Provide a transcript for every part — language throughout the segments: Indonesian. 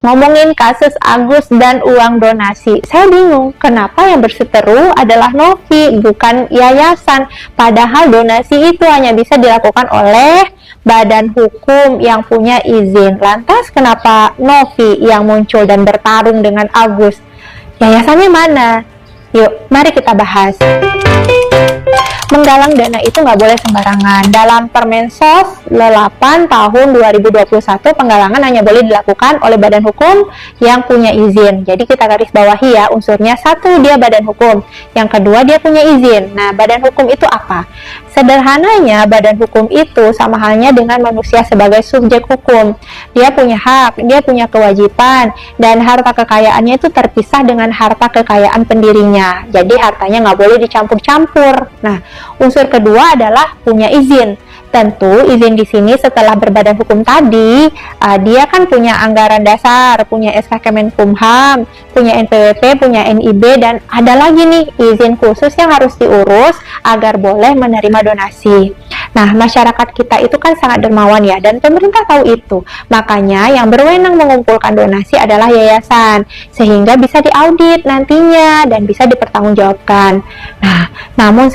Ngomongin kasus Agus dan uang donasi, saya bingung kenapa yang berseteru adalah Novi, bukan yayasan. Padahal donasi itu hanya bisa dilakukan oleh badan hukum yang punya izin. Lantas kenapa Novi yang muncul dan bertarung dengan Agus? Yayasannya mana? Yuk, mari kita bahas. Menggalang dana itu nggak boleh sembarangan. Dalam Permensos 8 tahun 2021, penggalangan hanya boleh dilakukan oleh badan hukum yang punya izin. Jadi kita garis bawahi ya, unsurnya satu, dia badan hukum. Yang kedua, dia punya izin. Nah, badan hukum itu apa? Sederhananya, badan hukum itu sama halnya dengan manusia sebagai subjek hukum. Dia punya hak, dia punya kewajiban, dan harta kekayaannya itu terpisah dengan harta kekayaan pendirinya. Jadi hartanya nggak boleh dicampur-campur. Nah, unsur kedua adalah punya izin. Tentu izin di sini setelah berbadan hukum tadi, dia kan punya anggaran dasar, punya SK Kemenkumham, punya NPWP, punya NIB, dan ada lagi nih izin khusus yang harus diurus agar boleh menerima donasi. Nah, masyarakat kita itu kan sangat dermawan ya, dan pemerintah tahu itu. Makanya yang berwenang mengumpulkan donasi adalah yayasan, sehingga bisa diaudit nantinya dan bisa dipertanggungjawabkan. Nah, namun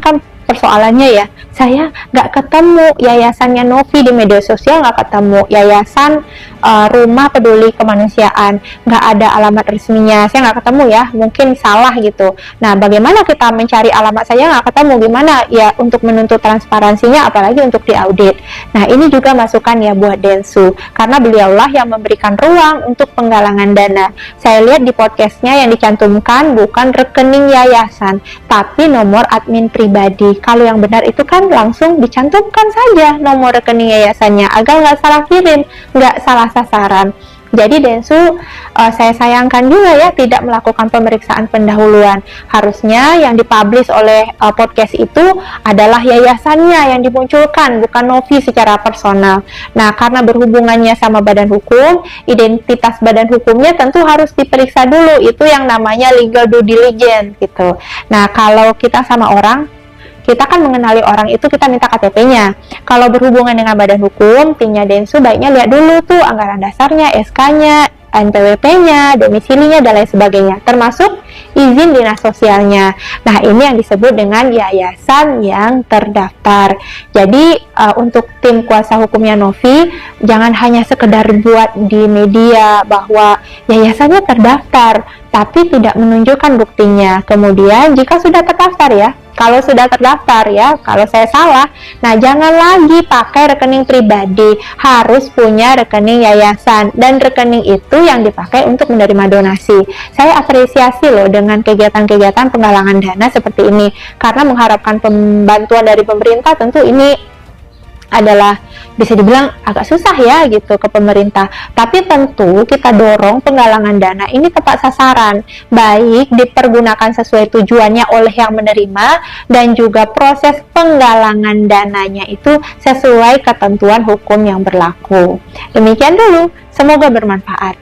kan persoalannya ya, saya nggak ketemu yayasannya Novi di media sosial, nggak ketemu yayasan Rumah Peduli Kemanusiaan, nggak ada alamat resminya, saya nggak ketemu ya, mungkin salah gitu. Nah, bagaimana kita mencari alamat saya nggak ketemu, gimana ya untuk menuntut transparansinya, apalagi untuk diaudit. Nah, ini juga masukan ya buat Densu, karena beliaulah yang memberikan ruang untuk penggalangan dana. Saya lihat di podcastnya yang dicantumkan bukan rekening yayasan, tapi nomor admin pribadi. Kalau yang benar itu kan langsung dicantumkan saja nomor rekening yayasannya agar nggak salah kirim, nggak salah sasaran. Jadi Densu, saya sayangkan juga ya tidak melakukan pemeriksaan pendahuluan. Harusnya yang dipublish oleh podcast itu adalah yayasannya yang dimunculkan, bukan Novi secara personal. Nah, karena berhubungannya sama badan hukum, identitas badan hukumnya tentu harus diperiksa dulu. Itu yang namanya legal due diligence gitu. Nah, kalau kita sama orang, kita kan mengenali orang itu, kita minta KTP-nya. Kalau berhubungan dengan badan hukum, timnya Densu baiknya lihat dulu tuh anggaran dasarnya, SK-nya, NPWP-nya, domisilinya, dan lain sebagainya, termasuk izin dinas sosialnya. Nah, ini yang disebut dengan yayasan yang terdaftar. Jadi, untuk tim kuasa hukumnya Novi, jangan hanya sekedar buat di media bahwa yayasannya terdaftar, tapi tidak menunjukkan buktinya. Kemudian, jika sudah terdaftar ya, kalau sudah terdaftar ya, kalau saya salah, nah jangan lagi pakai rekening pribadi, harus punya rekening yayasan, dan rekening itu yang dipakai untuk menerima donasi. Saya apresiasi loh dengan kegiatan-kegiatan penggalangan dana seperti ini, karena mengharapkan pembantuan dari pemerintah tentu ini adalah bisa dibilang agak susah ya gitu ke pemerintah. Tapi tentu kita dorong penggalangan dana ini tepat sasaran, baik dipergunakan sesuai tujuannya oleh yang menerima, dan juga proses penggalangan dananya itu sesuai ketentuan hukum yang berlaku. Demikian dulu, semoga bermanfaat.